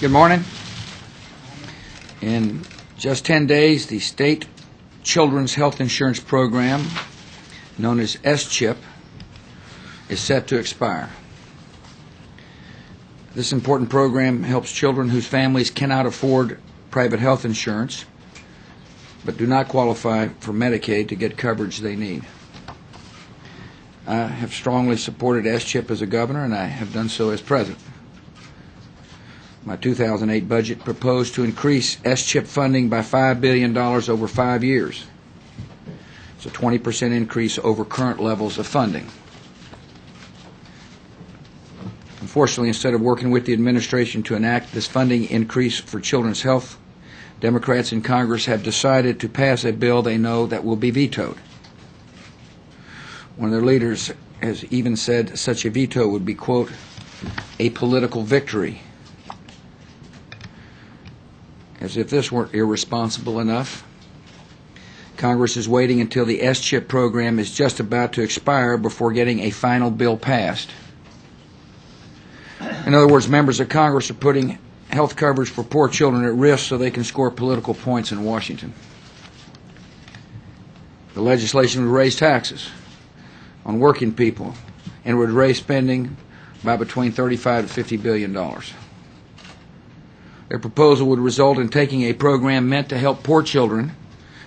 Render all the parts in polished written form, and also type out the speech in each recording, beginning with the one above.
Good morning. In just 10 days, the state children's health insurance program, known as S-CHIP, is set to expire. This important program helps children whose families cannot afford private health insurance but do not qualify for Medicaid to get coverage they need. I have strongly supported S-CHIP as a governor, and I have done so as president. My 2008 budget proposed to increase S-CHIP funding by $5 billion over 5 years. It's a 20% increase over current levels of funding. Unfortunately, instead of working with the administration to enact this funding increase for children's health, Democrats in Congress have decided to pass a bill they know that will be vetoed. One of their leaders has even said such a veto would be, quote, a political victory. As if this weren't irresponsible enough, Congress is waiting until the S-CHIP program is just about to expire before getting a final bill passed. In other words, members of Congress are putting health coverage for poor children at risk so they can score political points in Washington. The legislation would raise taxes on working people and would raise spending by between $35 to $50 billion. Their proposal would result in taking a program meant to help poor children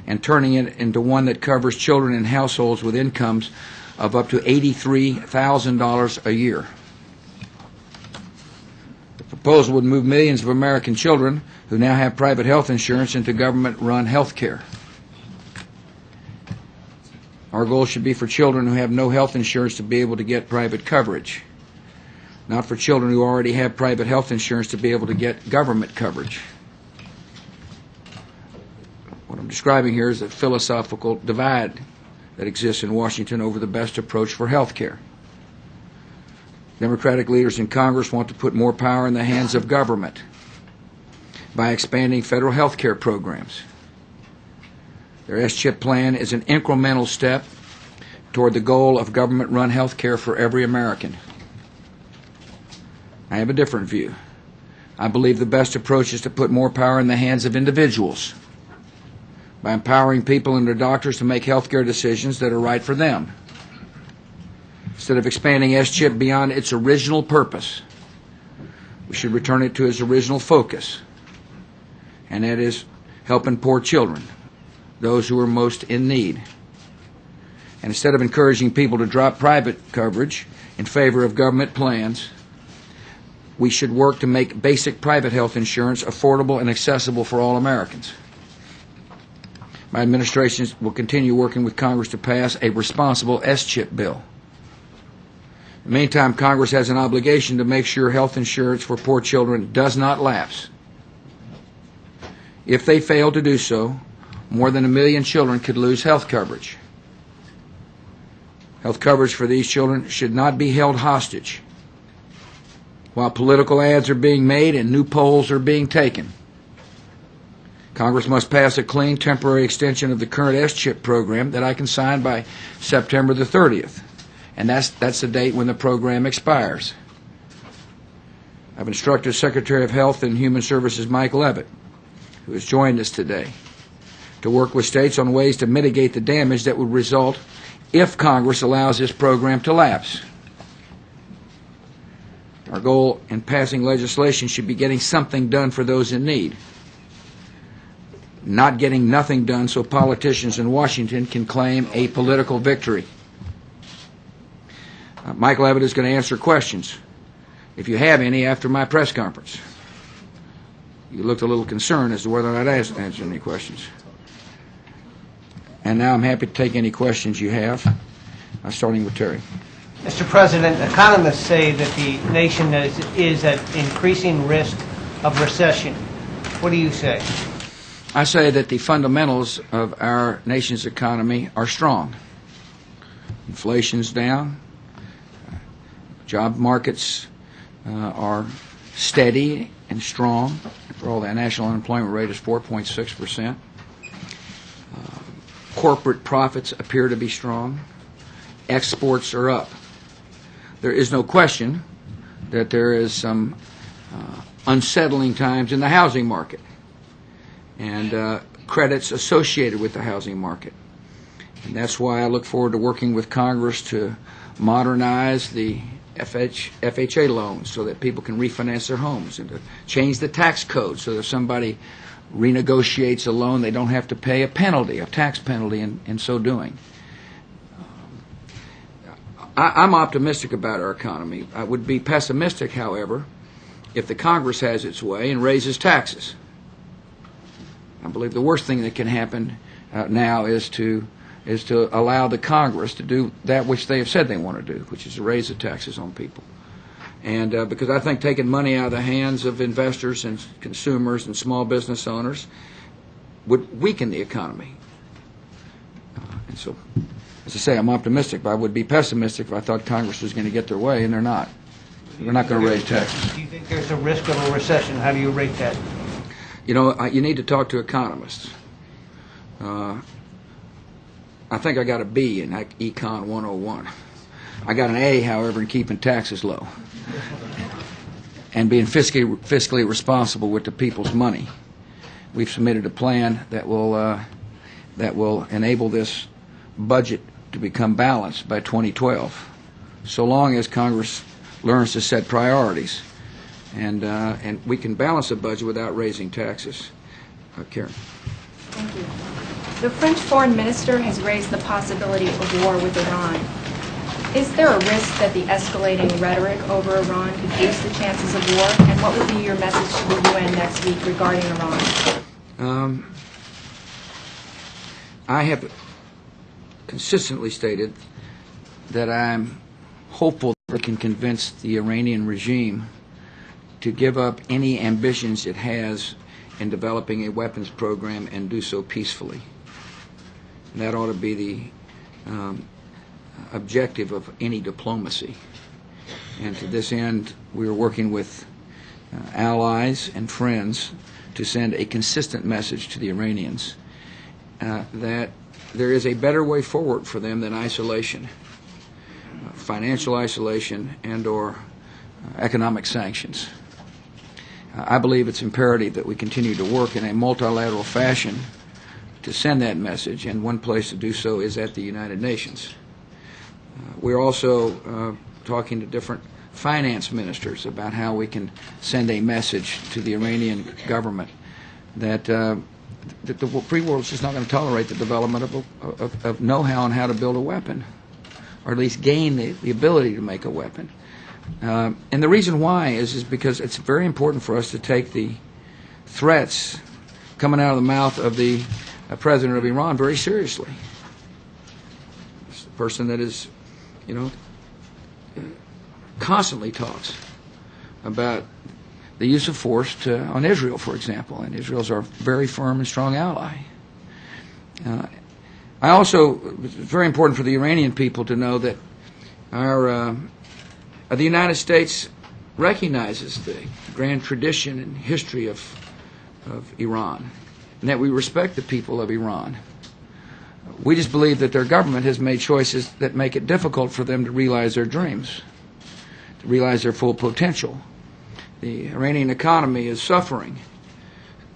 and turning it into one that covers children in households with incomes of up to $83,000 a year. The proposal would move millions of American children who now have private health insurance into government-run health care. Our goal should be for children who have no health insurance to be able to get private coverage, not for children who already have private health insurance to be able to get government coverage. What I'm describing here is a philosophical divide that exists in Washington over the best approach for health care. Democratic leaders in Congress want to put more power in the hands of government by expanding federal health care programs. Their S-CHIP plan is an incremental step toward the goal of government-run health care for every American. I have a different view. I believe the best approach is to put more power in the hands of individuals by empowering people and their doctors to make health care decisions that are right for them. Instead of expanding S-CHIP beyond its original purpose, we should return it to its original focus, and that is helping poor children, those who are most in need. And instead of encouraging people to drop private coverage in favor of government plans, we should work to make basic private health insurance affordable and accessible for all Americans. My administration will continue working with Congress to pass a responsible S-CHIP bill. In the meantime, Congress has an obligation to make sure health insurance for poor children does not lapse. If they fail to do so, more than 1 million children could lose health coverage. Health coverage for these children should not be held hostage while political ads are being made and new polls are being taken. Congress must pass a clean, temporary extension of the current S-CHIP program that I can sign by September the 30th. And that's the date when the program expires. I've instructed Secretary of Health and Human Services Mike Leavitt, who has joined us today, to work with states on ways to mitigate the damage that would result if Congress allows this program to lapse. Our goal in passing legislation should be getting something done for those in need, not getting nothing done so politicians in Washington can claim a political victory. Mike Leavitt is going to answer questions, if you have any, after my press conference. You looked a little concerned as to whether or not I'd answer any questions. And now I'm happy to take any questions you have, starting with Terry. Mr. President, economists say that the nation is at increasing risk of recession. What do you say? I say that the fundamentals of our nation's economy are strong. Inflation's down. Job markets are steady and strong. For all, the national unemployment rate is 4.6%. Corporate profits appear to be strong. Exports are up. There is no question that there is some unsettling times in the housing market and credits associated with the housing market. And that's why I look forward to working with Congress to modernize the FHA loans so that people can refinance their homes, and to change the tax code so that if somebody renegotiates a loan, they don't have to pay a penalty, a tax penalty, in so doing. I'm optimistic about our economy. I would be pessimistic, however, if the Congress has its way and raises taxes. I believe the worst thing that can happen now is to allow the Congress to do that which they have said they want to do, which is to raise the taxes on people. And because I think taking money out of the hands of investors and consumers and small business owners would weaken the economy. And so, as I say, I'm optimistic, but I would be pessimistic if I thought Congress was going to get their way, and they're not. They're not going to raise taxes. Do you think there's a risk of a recession? How do you rate that? You know, you need to talk to economists. I think I got a B in Econ 101. I got an A, however, in keeping taxes low and being fiscally responsible with the people's money. We've submitted a plan that will enable this budget to become balanced by 2012, so long as Congress learns to set priorities, and we can balance a budget without raising taxes. Karen. Thank you. The French foreign minister has raised the possibility of war with Iran. Is there a risk that the escalating rhetoric over Iran could boost the chances of war? And what would be your message to the UN next week regarding Iran? I have consistently stated that I'm hopeful that we can convince the Iranian regime to give up any ambitions it has in developing a weapons program and do so peacefully. And that ought to be the objective of any diplomacy. And to this end, we are working with allies and friends to send a consistent message to the Iranians that there is a better way forward for them than isolation, financial isolation and/or economic sanctions. I believe it's imperative that we continue to work in a multilateral fashion to send that message, and one place to do so is at the United Nations. We're also talking to different finance ministers about how we can send a message to the Iranian government that the free world is just not going to tolerate the development of know-how on how to build a weapon, or at least gain the ability to make a weapon. And the reason why is because it's very important for us to take the threats coming out of the mouth of the president of Iran very seriously. It's a person that is, constantly talks about the use of force on Israel, for example, and Israel's our very firm and strong ally. I also, it's very important for the Iranian people to know that the United States recognizes the grand tradition and history of Iran, and that we respect the people of Iran. We just believe that their government has made choices that make it difficult for them to realize their dreams, to realize their full potential. The Iranian economy is suffering,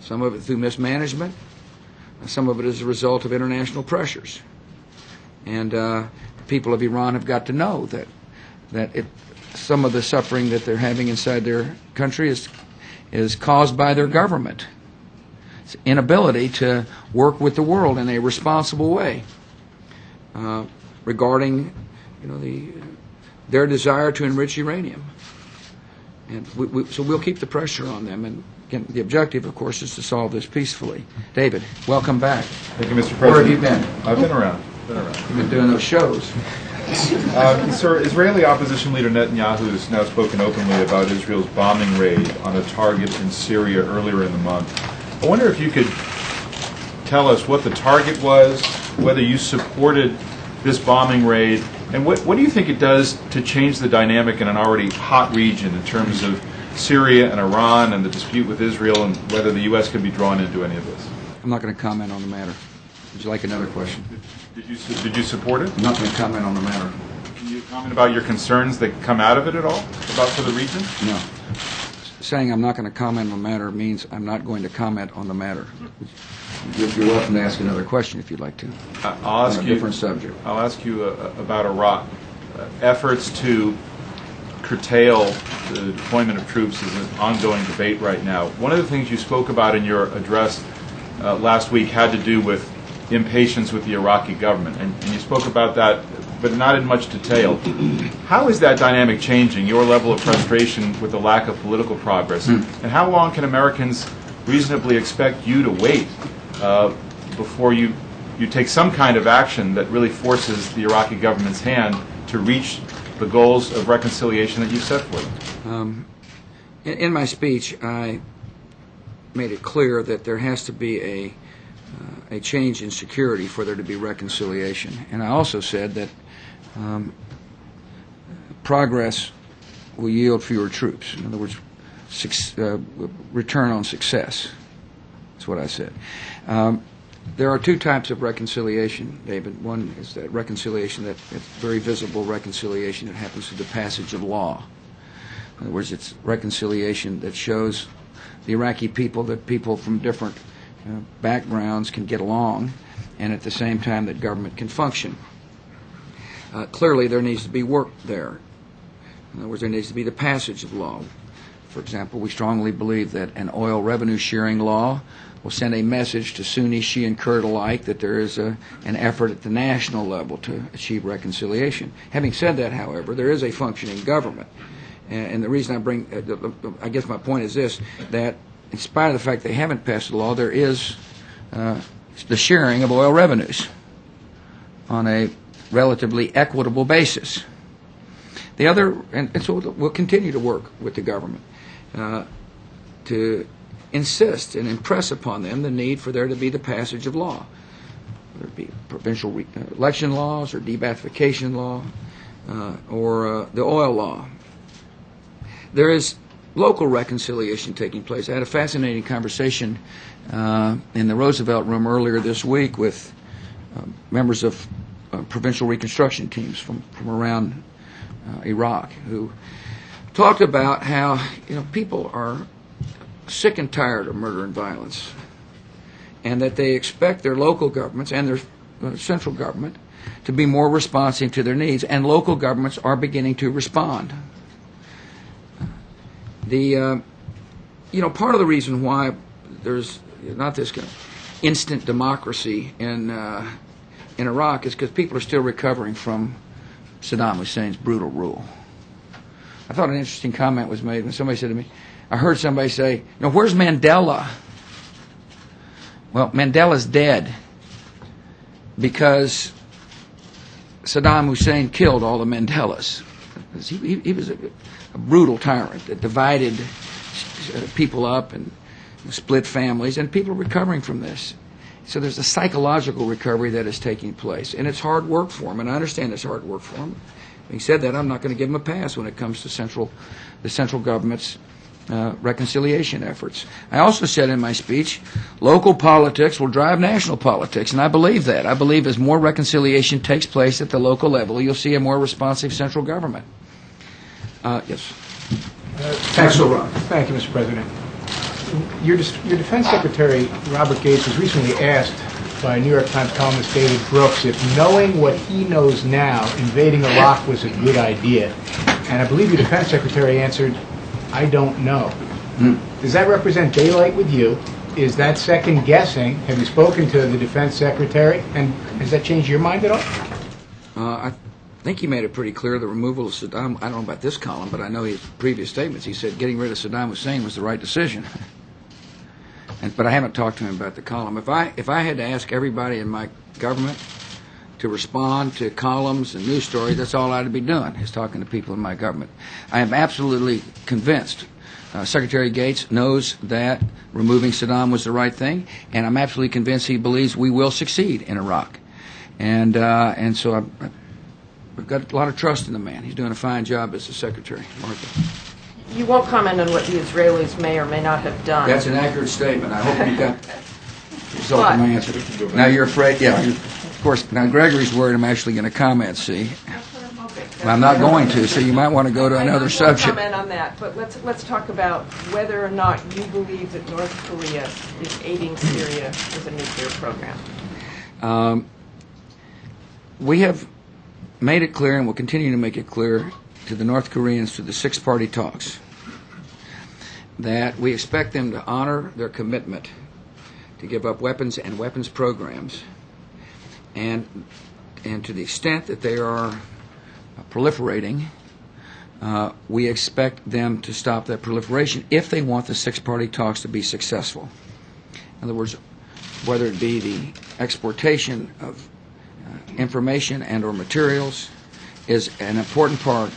some of it through mismanagement, some of it as a result of international pressures. And the people of Iran have got to know that some of the suffering that they're having inside their country is caused by their government. It's inability to work with the world in a responsible way regarding their desire to enrich uranium. And so we'll keep the pressure on them. And again, the objective, of course, is to solve this peacefully. David, welcome back. Thank you, Mr. President. Where have you been? I've been around. You've been doing those shows. Sir, Israeli opposition leader Netanyahu has now spoken openly about Israel's bombing raid on a target in Syria earlier in the month. I wonder if you could tell us what the target was, whether you supported this bombing raid, and what do you think it does to change the dynamic in an already hot region in terms of Syria and Iran and the dispute with Israel, and whether the U.S. could be drawn into any of this? I'm not going to comment on the matter. Would you like another question? Did you support it? I'm not going to comment on the matter. Can you comment about your concerns that come out of it at all, for the region? No. saying I'm not going to comment on the matter means I'm not going to comment on the matter. You're welcome to ask another question if you'd like to. I'll ask on a you different subject. I'll ask you about Iraq. Efforts to curtail the deployment of troops is an ongoing debate right now. One of the things you spoke about in your address last week had to do with impatience with the Iraqi government, and you spoke about that, but not in much detail. How is that dynamic changing, your level of frustration with the lack of political progress, and how long can Americans reasonably expect you to wait before you take some kind of action that really forces the Iraqi government's hand to reach the goals of reconciliation that you've set for them? In my speech, I made it clear that there has to be a change in security for there to be reconciliation. And I also said that progress will yield fewer troops. In other words, return on success. That's what I said. There are two types of reconciliation, David. One is that reconciliation, that very visible reconciliation that happens through the passage of law. In other words, it's reconciliation that shows the Iraqi people that people from different backgrounds can get along, and at the same time that government can function. Clearly, there needs to be work there. In other words, there needs to be the passage of law. For example, we strongly believe that an oil revenue sharing law will send a message to Sunni, Shia, and Kurd alike that there is an effort at the national level to achieve reconciliation. Having said that, however, there is a functioning government. And the reason I bring, I guess my point is this, that in spite of the fact they haven't passed a law, there is the sharing of oil revenues on a relatively equitable basis. The other, and so we'll continue to work with the government to insist and impress upon them the need for there to be the passage of law, whether it be provincial election laws or de-Ba'athification law or the oil law. There is local reconciliation taking place. I had a fascinating conversation in the Roosevelt Room earlier this week with members of provincial reconstruction teams from around Iraq who talked about how people are sick and tired of murder and violence, and that they expect their local governments and their central government to be more responsive to their needs, and local governments are beginning to respond. Part of the reason why there's not this kind of instant democracy in Iraq is because people are still recovering from Saddam Hussein's brutal rule. I thought an interesting comment was made when somebody said to me, I heard somebody say, where's Mandela? Well, Mandela's dead because Saddam Hussein killed all the Mandelas. He was a brutal tyrant that divided people up and split families, and people are recovering from this. So there's a psychological recovery that is taking place, and it's hard work for them, and I understand it's hard work for them. Having said that, I'm not going to give them a pass when it comes to the central government's reconciliation efforts. I also said in my speech, local politics will drive national politics, and I believe that. I believe as more reconciliation takes place at the local level, you'll see a more responsive central government. Yes. Thank you, Mr. President. Your Defense Secretary, Robert Gates, was recently asked by New York Times columnist David Brooks if knowing what he knows now, invading Iraq was a good idea. And I believe your Defense Secretary answered, I don't know. Does that represent daylight with you? Is that second guessing? Have you spoken to the Defense Secretary? And has that changed your mind at all? I think he made it pretty clear the removal of Saddam, I don't know about this column, but I know his previous statements, he said getting rid of Saddam Hussein was the right decision. But I haven't talked to him about the column. If I had to ask everybody in my government to respond to columns and news stories, that's all I'd be doing, is talking to people in my government. I am absolutely convinced Secretary Gates knows that removing Saddam was the right thing, and I'm absolutely convinced he believes we will succeed in Iraq. And so I've got a lot of trust in the man. He's doing a fine job as the Secretary. Martha. You won't comment on what the Israelis may or may not have done. That's an accurate statement. I hope you got the result of my answer. Now you're afraid, yeah. Of course, now Gregory's worried I'm actually going to comment, see. That's what I'm hoping. I'm not going to, so you might want to go to another subject. Comment on that, but let's talk about whether or not you believe that North Korea is aiding Syria with a nuclear program. We have made it clear, and will continue to make it clear to the North Koreans through the six-party talks, that we expect them to honor their commitment to give up weapons and weapons programs, and to the extent that they are proliferating, we expect them to stop that proliferation if they want the six-party talks to be successful. In other words, whether it be the exportation of information and or materials is an important part.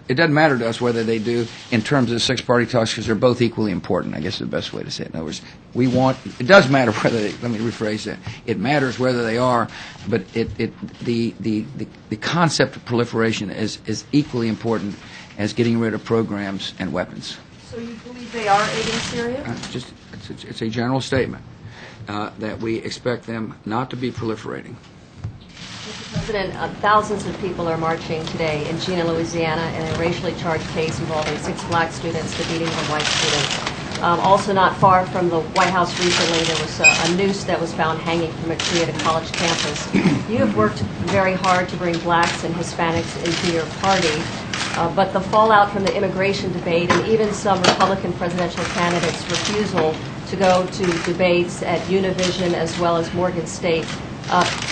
It doesn't matter to us whether they do in terms of the six-party talks, because they're both equally important, I guess is the best way to say it. In other words, it does matter whether they, let me rephrase that, it matters whether they are, but the concept of proliferation is equally important as getting rid of programs and weapons. So you believe they are aiding Syria? It's a general statement that we expect them not to be proliferating. Mr. President, thousands of people are marching today in Jena, Louisiana, in a racially charged case involving 6 black students defeating a white student. Also not far from the White House recently, there was a noose that was found hanging from a tree at a college campus. You have worked very hard to bring blacks and Hispanics into your party, but the fallout from the immigration debate and even some Republican presidential candidates' refusal to go to debates at Univision as well as Morgan State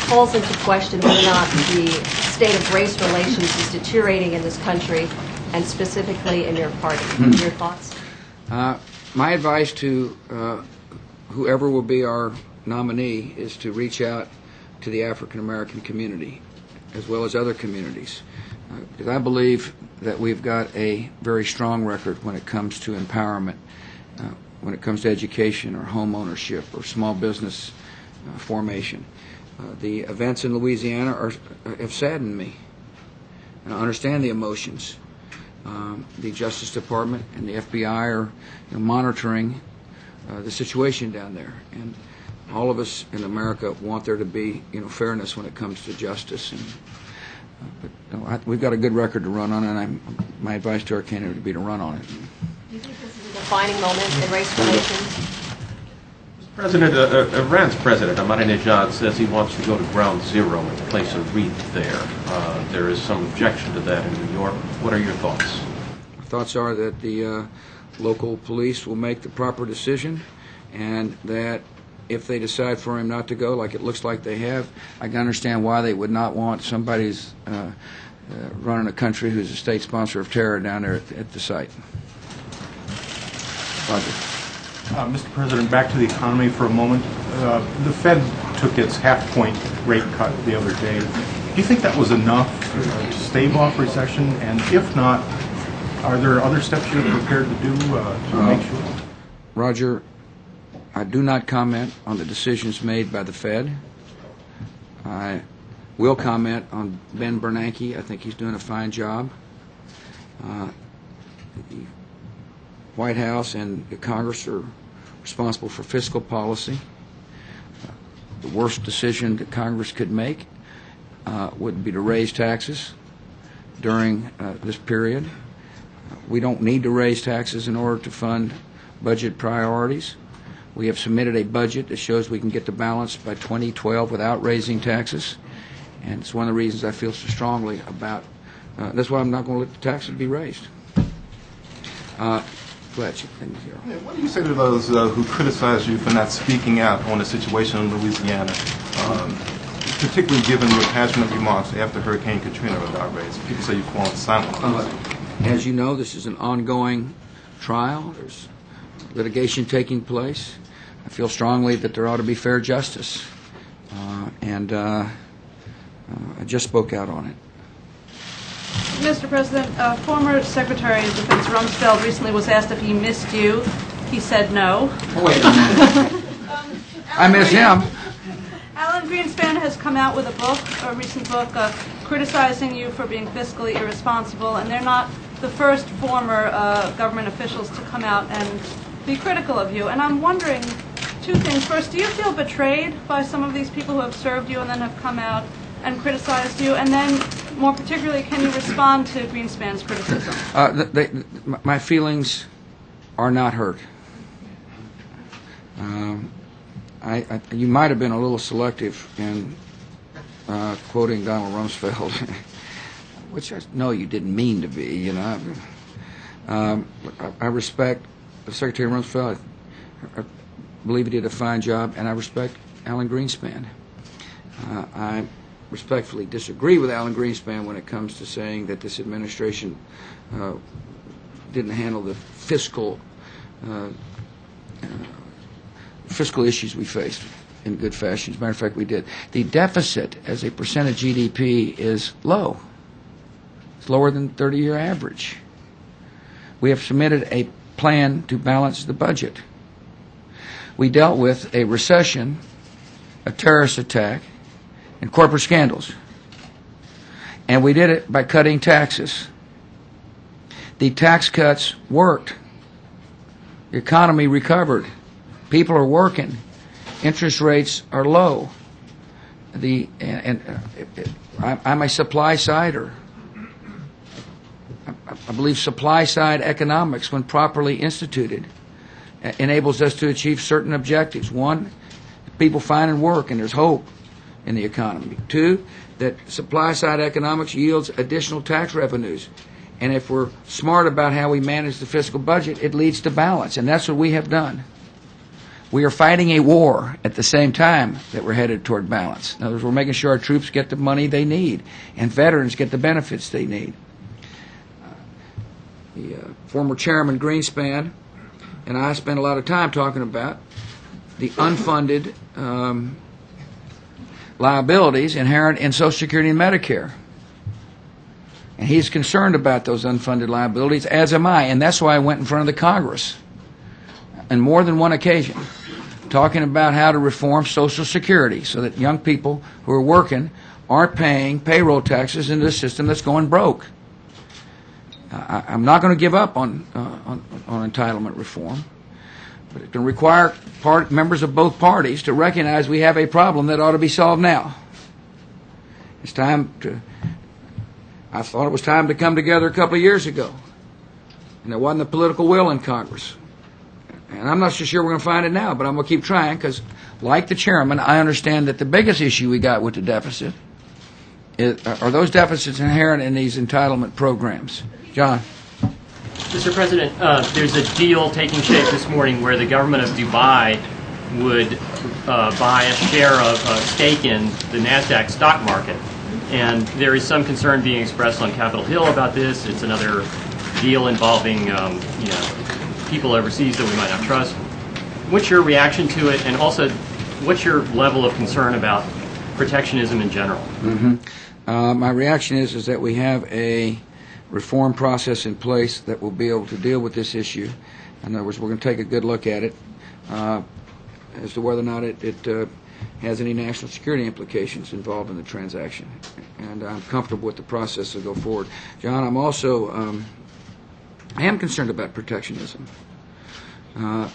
calls into question whether or not the state of race relations is deteriorating in this country, and specifically in your party. Your thoughts? My advice to whoever will be our nominee is to reach out to the African American community as well as other communities. Because I believe that we've got a very strong record when it comes to empowerment, when it comes to education or home ownership or small business formation. The events in Louisiana have saddened me, and I understand the emotions. The Justice Department and the FBI are monitoring the situation down there, and all of us in America want there to be fairness when it comes to justice. And but we've got a good record to run on, and my advice to our candidate would be to run on it. Do you think this is a defining moment in race relations? President, Iran's president, Ahmadinejad, says he wants to go to ground zero and place a wreath there. There is some objection to that in New York. What are your thoughts? My thoughts are that the local police will make the proper decision, and that if they decide for him not to go, like it looks like they have, I can understand why they would not want somebody who's running a country who's a state sponsor of terror down there at the site. Roger. Mr. President, back to the economy for a moment. The Fed took its half-point rate cut the other day. Do you think that was enough to stave off recession? And if not, are there other steps you're prepared to do to make sure? Roger, I do not comment on the decisions made by the Fed. I will comment on Ben Bernanke. I think he's doing a fine job. The White House and the Congress are responsible for fiscal policy. The worst decision that Congress could make would be to raise taxes during this period. We don't need to raise taxes in order to fund budget priorities. We have submitted a budget that shows we can get to balance by 2012 without raising taxes, and it's one of the reasons I feel so strongly about that's why I'm not going to let the taxes be raised. What do you say to those who criticize you for not speaking out on the situation in Louisiana, particularly given your passionate remarks after Hurricane Katrina were outrageous? People say you fallen silent. As you know, this is an ongoing trial. There's litigation taking place. I feel strongly that there ought to be fair justice, and I just spoke out on it. Mr. President, former Secretary of Defense Rumsfeld recently was asked if he missed you. He said no. Oh, wait a minute. I miss him. Alan Greenspan has come out with a recent book, criticizing you for being fiscally irresponsible, and they're not the first former government officials to come out and be critical of you. And I'm wondering two things. First, do you feel betrayed by some of these people who have served you and then have come out and criticized you? And then, more particularly, can you respond to Greenspan's criticism? My feelings are not hurt. You might have been a little selective in quoting Donald Rumsfeld, which I know you didn't mean to be. You know, I respect Secretary Rumsfeld. I believe he did a fine job, and I respect Alan Greenspan. I respectfully disagree with Alan Greenspan when it comes to saying that this administration didn't handle the fiscal issues we faced in good fashion. As a matter of fact, we did. The deficit as a percent of GDP is low. It's lower than 30-year average. We have submitted a plan to balance the budget. We dealt with a recession, a terrorist attack, and corporate scandals. And we did it by cutting taxes. The tax cuts worked. The economy recovered. People are working. Interest rates are low. I'm a supply-sider. I believe supply-side economics, when properly instituted, enables us to achieve certain objectives. One, people finding work and there's hope in the economy. Two, that supply-side economics yields additional tax revenues. And if we're smart about how we manage the fiscal budget, it leads to balance. And that's what we have done. We are fighting a war at the same time that we're headed toward balance. In other words, we're making sure our troops get the money they need and veterans get the benefits they need. The former Chairman Greenspan and I spent a lot of time talking about the unfunded liabilities inherent in Social Security and Medicare. And he's concerned about those unfunded liabilities, as am I, and that's why I went in front of the Congress on more than one occasion, talking about how to reform Social Security so that young people who are working aren't paying payroll taxes into a system that's going broke. I'm not going to give up on entitlement reform, but it's going to require members of both parties to recognize we have a problem that ought to be solved now. It's time to. I thought it was time to come together a couple of years ago, and there wasn't the political will in Congress. And I'm not so sure we're going to find it now, but I'm going to keep trying because, like the chairman, I understand that the biggest issue we got with the deficit are those deficits inherent in these entitlement programs. John. Mr. President, there's a deal taking shape this morning where the government of Dubai would buy a share of stake in the NASDAQ stock market. And there is some concern being expressed on Capitol Hill about this. It's another deal involving people overseas that we might not trust. What's your reaction to it, and also what's your level of concern about protectionism in general? My reaction is that we have a reform process in place that will be able to deal with this issue. In other words, we're going to take a good look at it as to whether or not it has any national security implications involved in the transaction. And I'm comfortable with the process to go forward. John, I'm also I am concerned about protectionism. I'm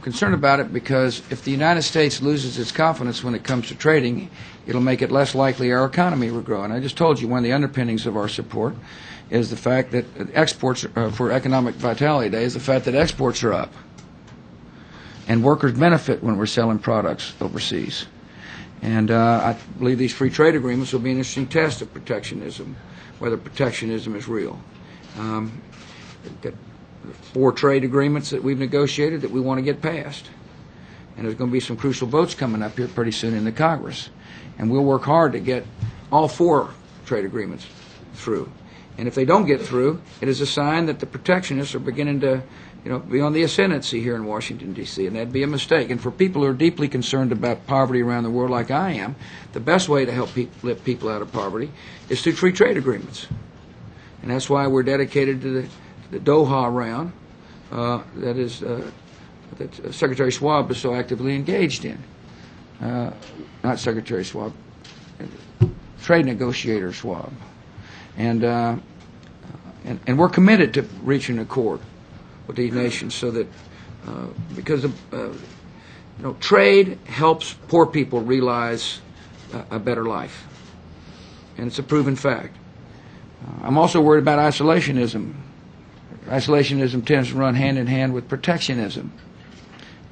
concerned about it because if the United States loses its confidence when it comes to trading, it'll make it less likely our economy will grow. And I just told you one of the underpinnings of our support is the fact that exports for Economic Vitality Day is the fact that exports are up. And workers benefit when we're selling products overseas. And I believe these free trade agreements will be an interesting test of protectionism, whether protectionism is real. We've got 4 trade agreements that we've negotiated that we want to get passed. And there's going to be some crucial votes coming up here pretty soon in the Congress. And we'll work hard to get all 4 trade agreements through. And if they don't get through, it is a sign that the protectionists are beginning to be on the ascendancy here in Washington, D.C., and that'd be a mistake. And for people who are deeply concerned about poverty around the world like I am, the best way to help lift people out of poverty is through free trade agreements. And that's why we're dedicated to the Doha round that Secretary Schwab is so actively engaged in. Not Secretary Schwab, trade negotiator Schwab. And we're committed to reaching an accord with these nations so that because trade helps poor people realize a better life, and it's a proven fact. I'm also worried about isolationism. Isolationism tends to run hand in hand with protectionism.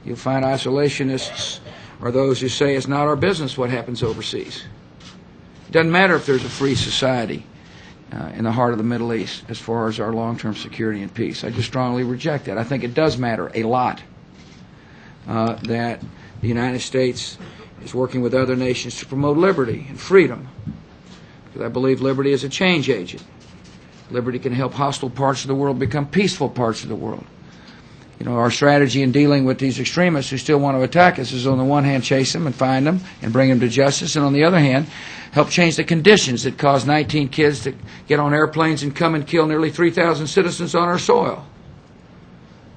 You'll find isolationists are those who say it's not our business what happens overseas. It doesn't matter if there's a free society in the heart of the Middle East as far as our long-term security and peace. I just strongly reject that. I think it does matter a lot that the United States is working with other nations to promote liberty and freedom, because I believe liberty is a change agent. Liberty can help hostile parts of the world become peaceful parts of the world. You know, our strategy in dealing with these extremists who still want to attack us is on the one hand chase them and find them and bring them to justice, and on the other hand help change the conditions that caused 19 kids to get on airplanes and come and kill nearly 3,000 citizens on our soil.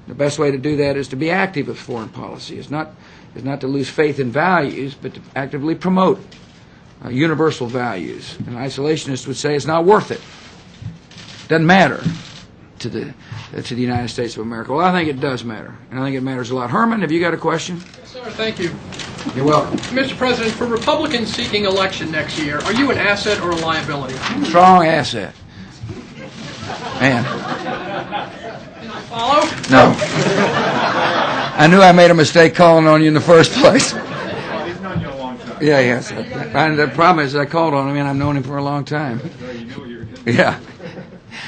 The best way to do that is to be active with foreign policy. Is not to lose faith in values, but to actively promote universal values. An isolationist would say it's not worth it. Doesn't matter to the United States of America. Well, I think it does matter, and I think it matters a lot. Herman, have you got a question? Yes, sir. Thank you. You're welcome. Mr. President, for Republicans seeking election next year, are you an asset or a liability? Strong asset. Man. Can I follow? No. I knew I made a mistake calling on you in the first place. He's known you a long time. Yeah, yes. And the problem is I called on him, and I've known him for a long time. Yeah.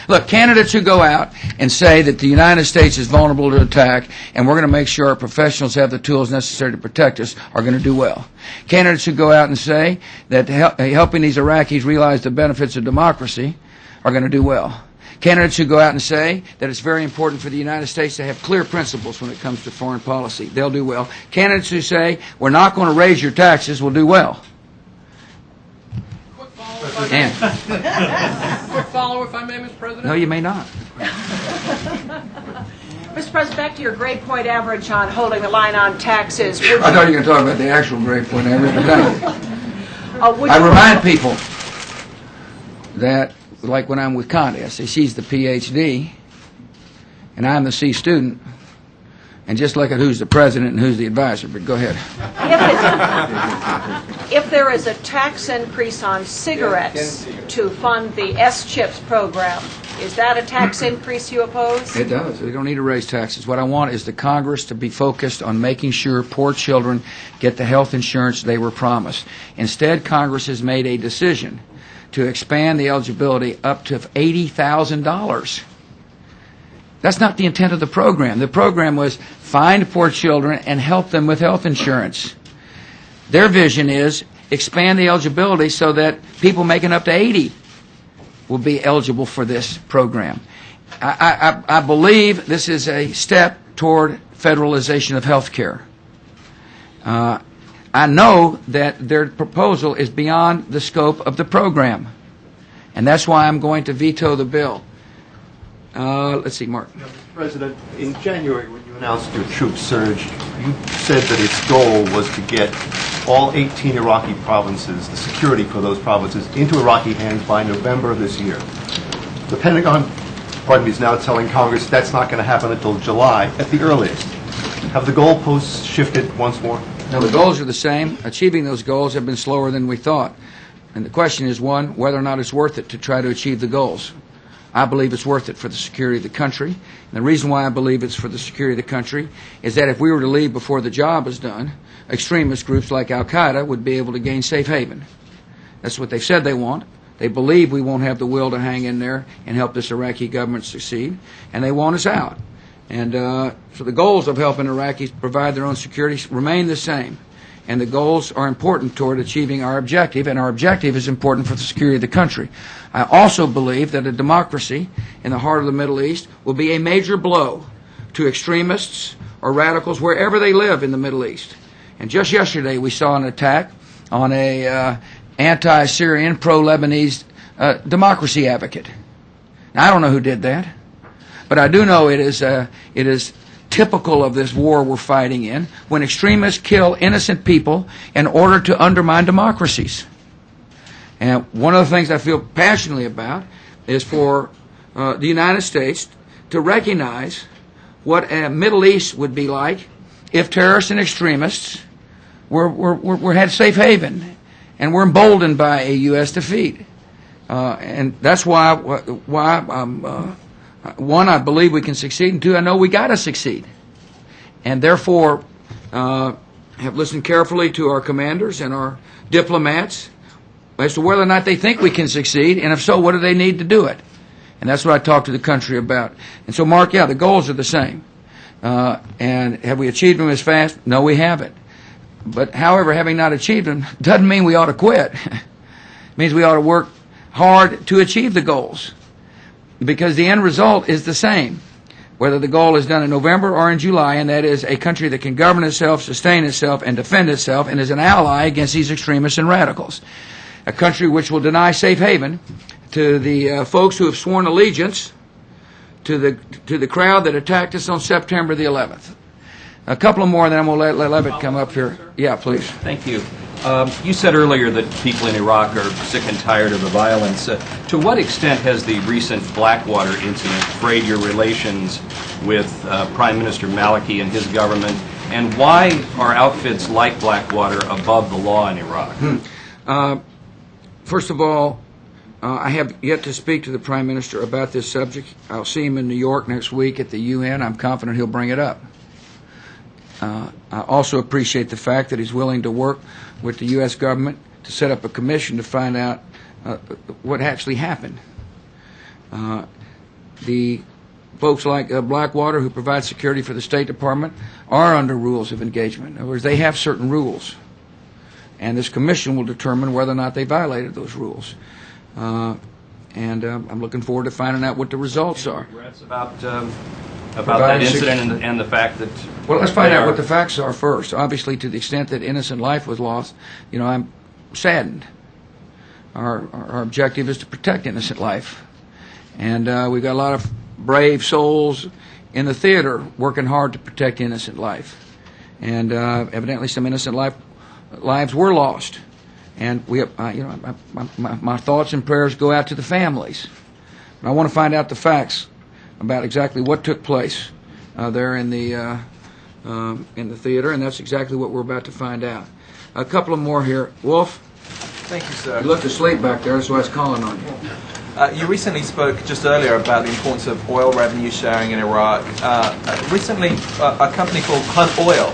Look, candidates who go out and say that the United States is vulnerable to attack and we're going to make sure our professionals have the tools necessary to protect us are going to do well. Candidates who go out and say that helping these Iraqis realize the benefits of democracy are going to do well. Candidates who go out and say that it's very important for the United States to have clear principles when it comes to foreign policy, they'll do well. Candidates who say we're not going to raise your taxes will do well. Quick follow, if I may, Mr. President? No, you may not. Mr. President, back to your grade point average on holding the line on taxes. I thought you were going to talk about the actual grade point average. I remind people that, like when I'm with Connie, I say she's the PhD and I'm the C student, and just look at who's the president and who's the advisor. But go ahead. If there is a tax increase on cigarettes to fund the S-CHIPS program, is that a tax increase you oppose? It does. We don't need to raise taxes. What I want is the Congress to be focused on making sure poor children get the health insurance they were promised. Instead, Congress has made a decision to expand the eligibility up to $80,000. That's not the intent of the program. The program was find poor children and help them with health insurance. Their vision is expand the eligibility so that people making up to 80 will be eligible for this program. I believe this is a step toward federalization of health care. I know that their proposal is beyond the scope of the program, and that's why I'm going to veto the bill. Let's see, Mark. Mr. President, in January when you announced your troop surge, you said that its goal was to get all 18 Iraqi provinces, the security for those provinces, into Iraqi hands by November of this year. The Pentagon, is now telling Congress that's not going to happen until July at the earliest. Have the goalposts shifted once more? No, the goals are the same. Achieving those goals have been slower than we thought. And the question is, one, whether or not it's worth it to try to achieve the goals. I believe it's worth it for the security of the country. And the reason why I believe it's for the security of the country is that if we were to leave before the job is done, extremist groups like Al-Qaeda would be able to gain safe haven. That's what they've said they want. They believe we won't have the will to hang in there and help this Iraqi government succeed, and they want us out. And so the goals of helping Iraqis provide their own security remain the same. And the goals are important toward achieving our objective, and our objective is important for the security of the country. I also believe that a democracy in the heart of the Middle East will be a major blow to extremists or radicals wherever they live in the Middle East. And just yesterday we saw an attack on a anti-Syrian, pro-Lebanese democracy advocate. Now, I don't know who did that, but I do know it is typical of this war we're fighting in, when extremists kill innocent people in order to undermine democracies. And one of the things I feel passionately about is for the United States to recognize what a Middle East would be like if terrorists and extremists had safe haven and were emboldened by a U.S. defeat. And that's why one, I believe we can succeed, and two, I know we got to succeed. And therefore, have listened carefully to our commanders and our diplomats as to whether or not they think we can succeed, and if so, what do they need to do it? And that's what I talk to the country about. And so, Mark, yeah, the goals are the same. And have we achieved them as fast? No, we haven't. But, however, having not achieved them doesn't mean we ought to quit. It means we ought to work hard to achieve the goals, because the end result is the same, whether the goal is done in November or in July, and that is a country that can govern itself, sustain itself, and defend itself, and is an ally against these extremists and radicals. A country which will deny safe haven to the folks who have sworn allegiance to the crowd that attacked us on September the 11th. A couple more, then I'm going to let Levitt come up here. Yeah, please. Thank you. You said earlier that people in Iraq are sick and tired of the violence. To what extent has the recent Blackwater incident frayed your relations with Prime Minister Maliki and his government, and why are outfits like Blackwater above the law in Iraq? First of all, I have yet to speak to the Prime Minister about this subject. I'll see him in New York next week at the UN. I'm confident he'll bring it up. I also appreciate the fact that he's willing to work with the U.S. government to set up a commission to find out what actually happened. The folks like Blackwater, who provide security for the State Department, are under rules of engagement. In other words, they have certain rules, and this commission will determine whether or not they violated those rules. And I'm looking forward to finding out what the results are. Regrets about that incident and the fact that... Well, let's find out what the facts are first. Obviously, to the extent that innocent life was lost, I'm saddened. Our objective is to protect innocent life. And we've got a lot of brave souls in the theater working hard to protect innocent life. And evidently some innocent lives were lost. And we, my thoughts and prayers go out to the families. And I want to find out the facts about exactly what took place there in the theater, and that's exactly what we're about to find out. A couple of more here. Wolf? Thank you, sir. You looked asleep back there, that's why I was calling on you. You recently spoke just earlier about the importance of oil revenue sharing in Iraq. Recently, a company called Hunt Oil,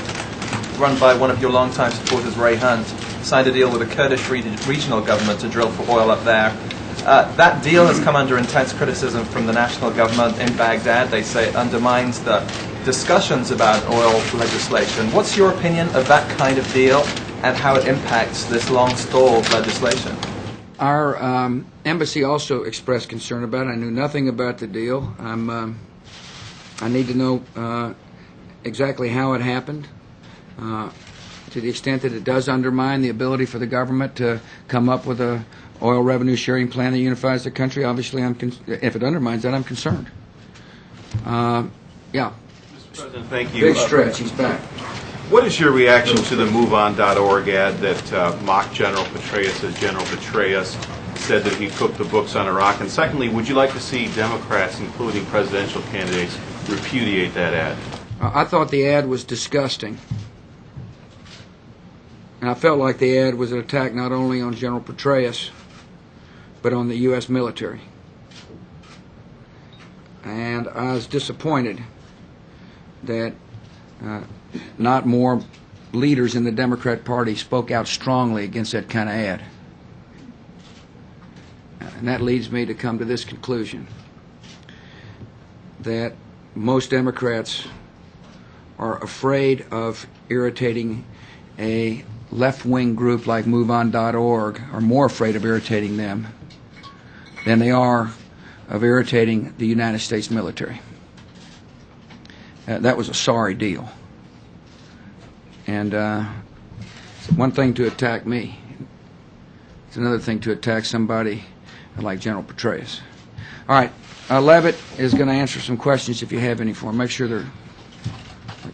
run by one of your longtime supporters, Ray Hunt, signed a deal with the Kurdish regional government to drill for oil up there. That deal has come under intense criticism from the national government in Baghdad. They say it undermines the discussions about oil legislation. What's your opinion of that kind of deal and how it impacts this long-stalled legislation? Our embassy also expressed concern about it. I knew nothing about the deal. I need to know exactly how it happened. To the extent that it does undermine the ability for the government to come up with a oil revenue sharing plan that unifies the country, obviously, if it undermines that, I'm concerned. Yeah. Mr. President, thank you. Big stretch. He's back. What is your reaction to the MoveOn.org ad that mocked General Petraeus as General Petraeus said that he cooked the books on Iraq? And secondly, would you like to see Democrats, including presidential candidates, repudiate that ad? I thought the ad was disgusting. And I felt like the ad was an attack not only on General Petraeus, but on the U.S. military. And I was disappointed that not more leaders in the Democrat Party spoke out strongly against that kind of ad. And that leads me to come to this conclusion, that most Democrats are afraid of irritating a left-wing group like MoveOn.org, are more afraid of irritating them than they are of irritating the United States military. That was a sorry deal. And it's one thing to attack me. It's another thing to attack somebody like General Petraeus. All right, Levitt is going to answer some questions if you have any for him. Make sure they're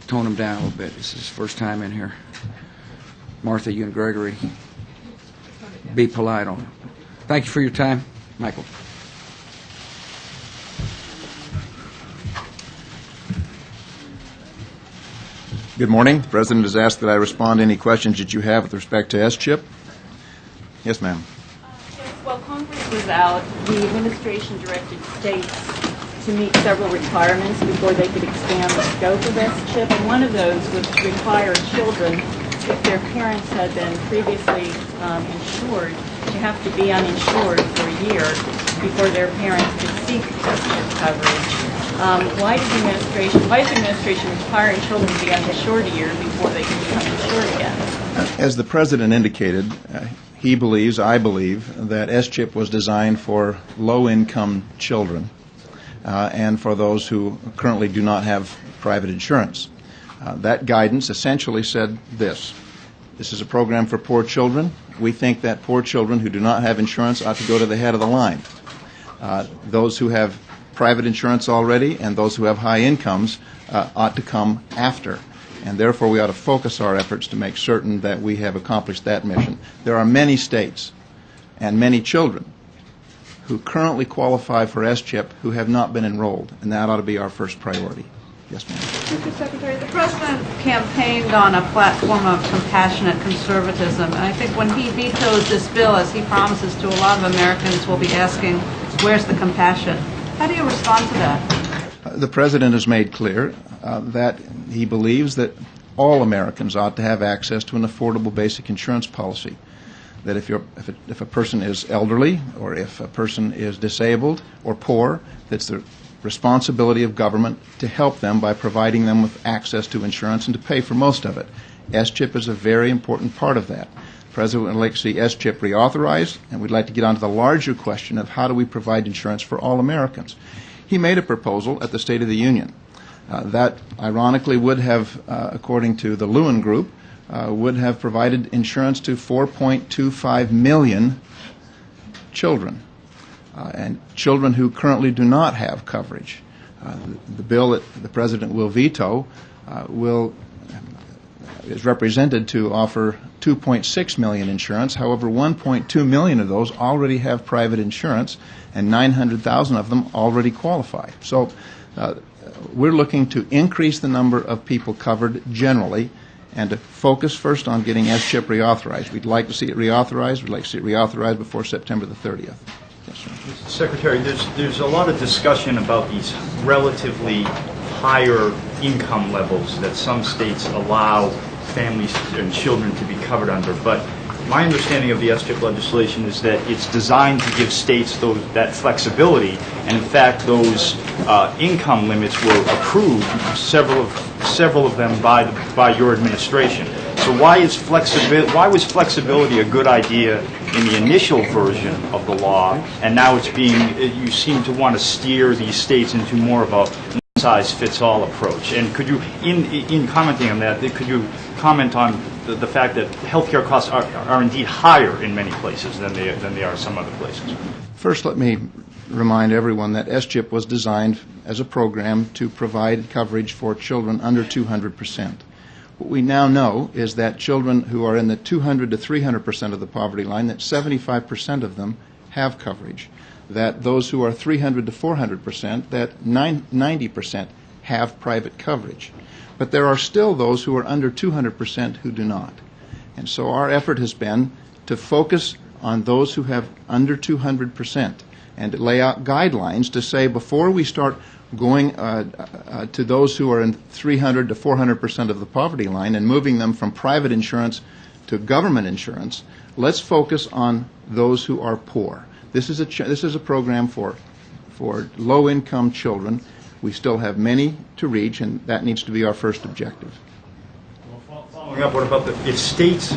tone them down a little bit. This is his first time in here. Martha, you and Gregory, be polite on it. Thank you for your time. Michael. Good morning. The President has asked that I respond to any questions that you have with respect to S-chip. Yes, ma'am. Well, Congress was out, the administration directed states to meet several requirements before they could expand the scope of S-chip, and one of those would require children, if their parents had been previously insured, to have to be uninsured for a year before their parents could seek S-chip coverage. Why is the administration requiring children to be uninsured a year before they can become insured again? As the President indicated, he believes, I believe, that S-chip was designed for low-income children and for those who currently do not have private insurance. That guidance essentially said this. This is a program for poor children. We think that poor children who do not have insurance ought to go to the head of the line. Those who have private insurance already and those who have high incomes ought to come after. And therefore we ought to focus our efforts to make certain that we have accomplished that mission. There are many states and many children who currently qualify for S-chip who have not been enrolled, and that ought to be our first priority. Yes, ma'am. Mr. Secretary, the President campaigned on a platform of compassionate conservatism, and I think when he vetoes this bill, as he promises to, a lot of Americans will be asking, where's the compassion? How do you respond to that? The President has made clear that he believes that all Americans ought to have access to an affordable basic insurance policy. That if a person is elderly or if a person is disabled or poor, that's the responsibility of government to help them by providing them with access to insurance and to pay for most of it. S-chip is a very important part of that. The President would like to see S-chip reauthorized, and we'd like to get on to the larger question of how do we provide insurance for all Americans. He made a proposal at the State of the Union that ironically would have, according to the Lewin Group, would have provided insurance to 4.25 million children, and children who currently do not have coverage. The bill that the President will veto is represented to offer 2.6 million insurance. However, 1.2 million of those already have private insurance, and 900,000 of them already qualify. So we're looking to increase the number of people covered generally and to focus first on getting S-chip reauthorized. We'd like to see it reauthorized. We'd like to see it reauthorized before September the 30th. Yes, sir. Mr. Secretary, there's a lot of discussion about these relatively higher income levels that some states allow families and children to be covered under. But my understanding of the S-chip legislation is that it's designed to give states that flexibility, and in fact those income limits were approved, several of them by your administration. So why was flexibility a good idea in the initial version of the law, and now you seem to want to steer these states into more of a one-size-fits-all approach? And could you, in commenting on that, could you comment on the fact that healthcare costs are indeed higher in many places than they are some other places? First, let me remind everyone that S-chip was designed as a program to provide coverage for children under 200%. What we now know is that children who are in the 200 to 300% of the poverty line, that 75% of them have coverage. That those who are 300 to 400%, that 90% have private coverage. But there are still those who are under 200% who do not. And so our effort has been to focus on those who have under 200% and to lay out guidelines to say before we start going to those who are in 300 to 400% of the poverty line and moving them from private insurance to government insurance, let's focus on those who are poor. This is a program for low-income children. We still have many to reach, and that needs to be our first objective. Following up, what about if states,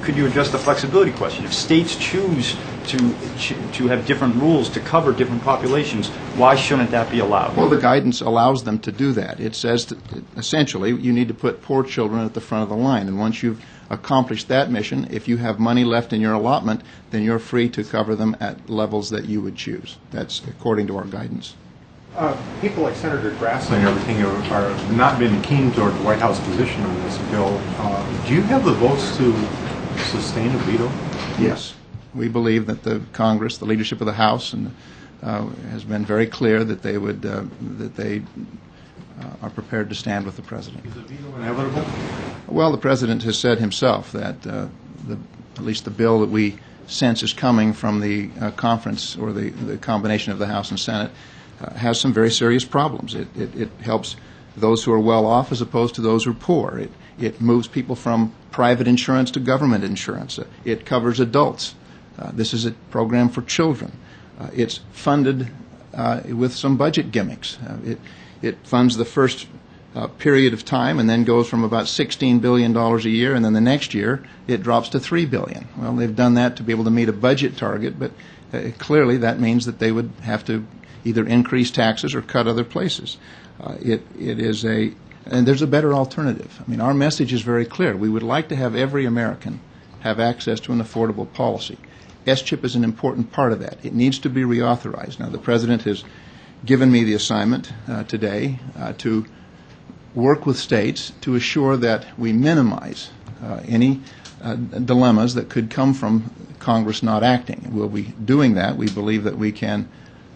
could you address the flexibility question? If states choose to have different rules to cover different populations, why shouldn't that be allowed? Well, the guidance allows them to do that. It says essentially you need to put poor children at the front of the line, and once you've accomplished that mission, if you have money left in your allotment, then you're free to cover them at levels that you would choose. That's according to our guidance. People like Senator Grassley and everything are not been keen toward the White House position on this bill. Do you have the votes to sustain a veto? Yes. We believe that the Congress, the leadership of the House, and has been very clear that they would are prepared to stand with the President. Is a veto inevitable? Well, the President has said himself that at least the bill that we sense is coming from the conference or the combination of the House and Senate has some very serious problems. It helps those who are well off as opposed to those who are poor. It moves people from private insurance to government insurance. It covers adults. This is a program for children. It's funded with some budget gimmicks. It funds the first period of time and then goes from about $16 billion a year, and then the next year it drops to $3 billion. Well, they've done that to be able to meet a budget target, but clearly that means that they would have to either increase taxes or cut other places. And there's a better alternative. I mean, our message is very clear. We would like to have every American have access to an affordable policy. S-CHIP is an important part of that. It needs to be reauthorized. Now, the President has given me the assignment today to work with states to assure that we minimize any dilemmas that could come from Congress not acting. We'll be doing that. We believe that we can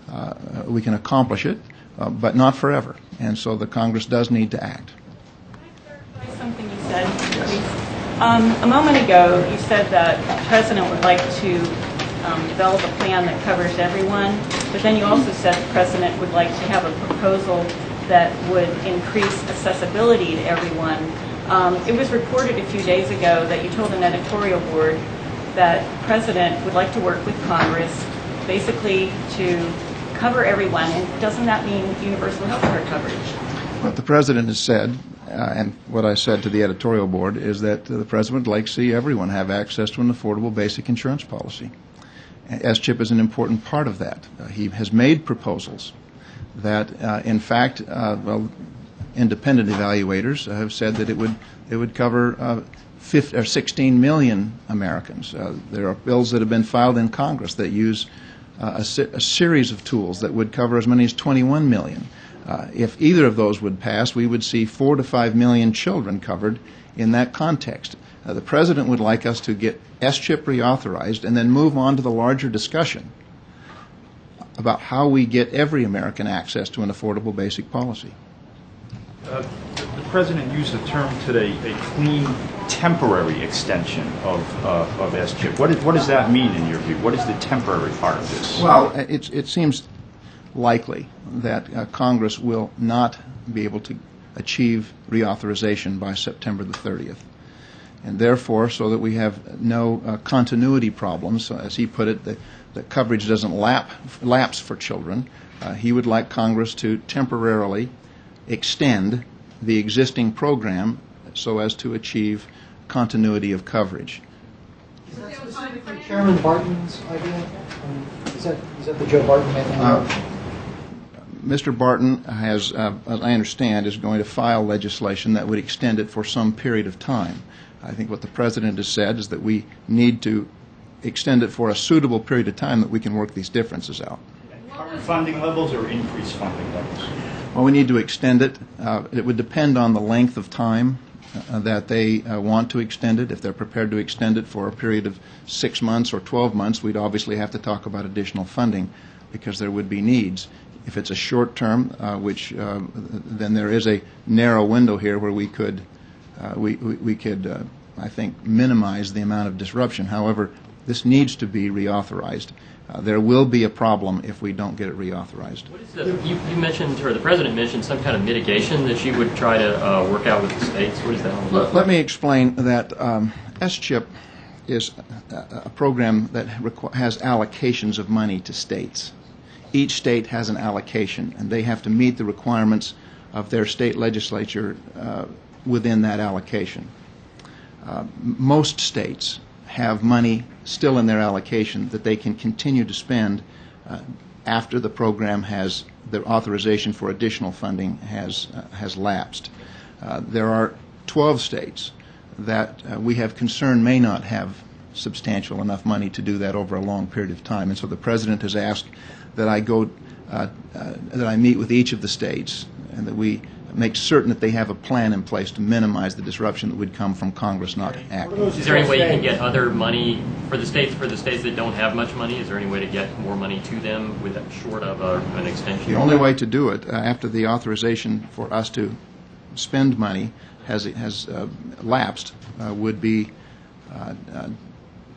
accomplish it, but not forever. And so the Congress does need to act. Can I clarify something you said, please? A moment ago, you said that the President would like to develop a plan that covers everyone, but then you also said the President would like to have a proposal that would increase accessibility to everyone. It was reported a few days ago that you told an editorial board that the President would like to work with Congress basically to cover everyone, and doesn't that mean universal health care coverage? What the President has said, and what I said to the editorial board, is that the President would like to see everyone have access to an affordable basic insurance policy. S-CHIP is an important part of that. He has made proposals that, in fact, independent evaluators have said that it would cover 16 million Americans. There are bills that have been filed in Congress that use a series of tools that would cover as many as 21 million. If either of those would pass, we would see 4 to 5 million children covered in that context. The President would like us to get S-CHIP reauthorized and then move on to the larger discussion about how we get every American access to an affordable basic policy. The President used the term today, a clean temporary extension of S-CHIP. What does that mean in your view? What is the temporary part of this? Well, it seems likely that Congress will not be able to achieve reauthorization by September the 30th. And therefore, so that we have no continuity problems, as he put it, the coverage doesn't lapse for children, he would like Congress to temporarily extend the existing program so as to achieve continuity of coverage. Is that specifically Chairman Barton's idea? Is that the Joe Barton method? Mr. Barton has, as I understand, is going to file legislation that would extend it for some period of time. I think what the President has said is that we need to extend it for a suitable period of time that we can work these differences out. Current funding levels or increased funding levels? Well, we need to extend it. It would depend on the length of time that they want to extend it. If they're prepared to extend it for a period of 6 months or 12 months, we'd obviously have to talk about additional funding because there would be needs. If it's a short term, then there is a narrow window here where we could, I think, minimize the amount of disruption. However, this needs to be reauthorized. There will be a problem if we don't get it reauthorized. You mentioned, or the President mentioned, some kind of mitigation that you would try to work out with the states. What is that all about? Let me explain that S-CHIP is a program that has allocations of money to states. Each state has an allocation, and they have to meet the requirements of their state legislature within that allocation. Most states have money still in their allocation that they can continue to spend after the program has, their authorization for additional funding has lapsed. There are 12 states that we have concern may not have substantial enough money to do that over a long period of time, and so the President has asked that I meet with each of the states and that we make certain that they have a plan in place to minimize the disruption that would come from Congress not acting. Is there any way you can get other money for the states that don't have much money? Is there any way to get more money to them short of an extension? The only way to do it after the authorization for us to spend money has lapsed would be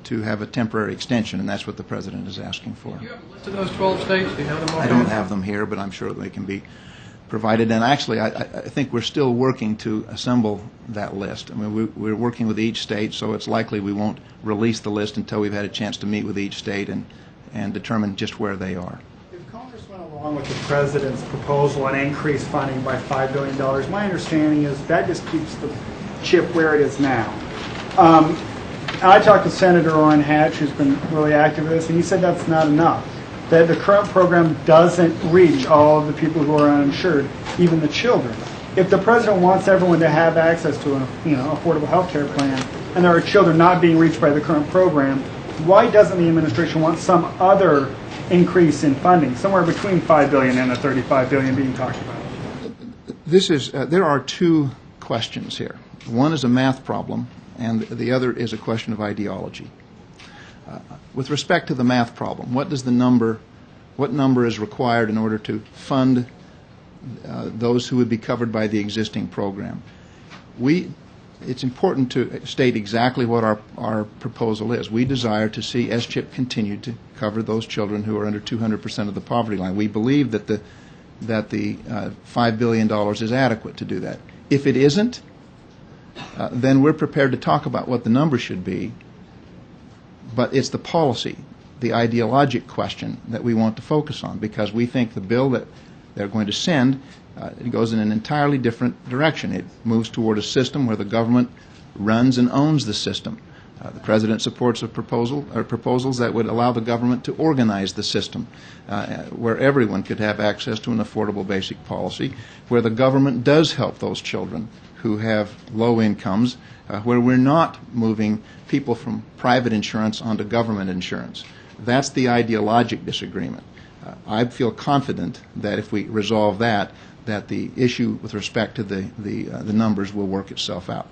to have a temporary extension, and that's what the President is asking for. Do you have a list of those 12 states? Do you have them all? I don't have them here, but I'm sure they can be provided. And actually, I think we're still working to assemble that list. I mean, we're working with each state, so it's likely we won't release the list until we've had a chance to meet with each state and determine just where they are. If Congress went along with the President's proposal and increased funding by $5 billion, my understanding is that just keeps the chip where it is now. I talked to Senator Orrin Hatch, who's been really active in this, and he said that's not enough. That the current program doesn't reach all of the people who are uninsured, even the children. If the President wants everyone to have access to an affordable health care plan, and there are children not being reached by the current program, why doesn't the administration want some other increase in funding, somewhere between $5 billion and the $35 billion being talked about? There are two questions here. One is a math problem, and the other is a question of ideology. With respect to the math problem, what number is required in order to fund those who would be covered by the existing program? It's important to state exactly what our proposal is. We desire to see SCHIP continue to cover those children who are under 200% of the poverty line. We believe that the $5 billion is adequate to do that. If it isn't, then we're prepared to talk about what the number should be, but it's the policy, the ideologic question that we want to focus on, because we think the bill that they're going to send it goes in an entirely different direction. It moves toward a system where the government runs and owns the system. The President supports a proposals that would allow the government to organize the system, where everyone could have access to an affordable basic policy, where the government does help those children who have low incomes, where we're not moving people from private insurance onto government insurance. That's the ideologic disagreement. I feel confident that if we resolve that the issue with respect to the numbers will work itself out.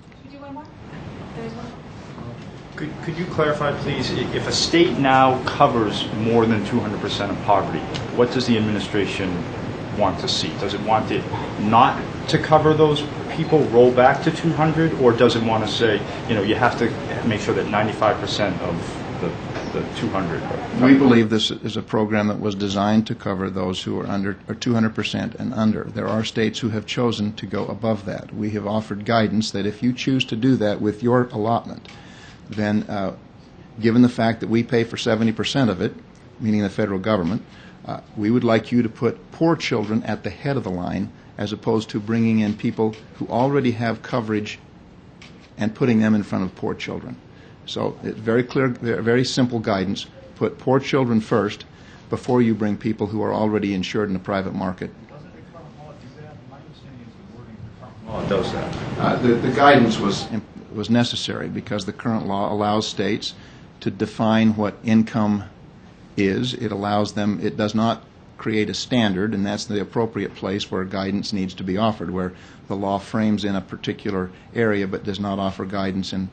Could you clarify, please, if a state now covers more than 200% of poverty, what does the administration want to see? Does it want it not to cover those people, roll back to 200, or does it want to say, you have to make sure that 95% of the 200 are covered? We believe this is a program that was designed to cover those who are under or 200% and under. There are states who have chosen to go above that. We have offered guidance that if you choose to do that with your allotment, then given the fact that we pay for 70% of it, meaning the federal government, we would like you to put poor children at the head of the line as opposed to bringing in people who already have coverage and putting them in front of poor children. So it's very clear, very simple guidance. Put poor children first before you bring people who are already insured in the private market. Doesn't the current law do that? My understanding is the wording of the current law does that. The guidance was necessary because the current law allows states to define what income is. It allows them, it does not create a standard, and that's the appropriate place where guidance needs to be offered, where the law frames in a particular area but does not offer guidance in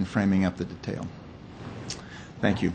framing up the detail. Thank you.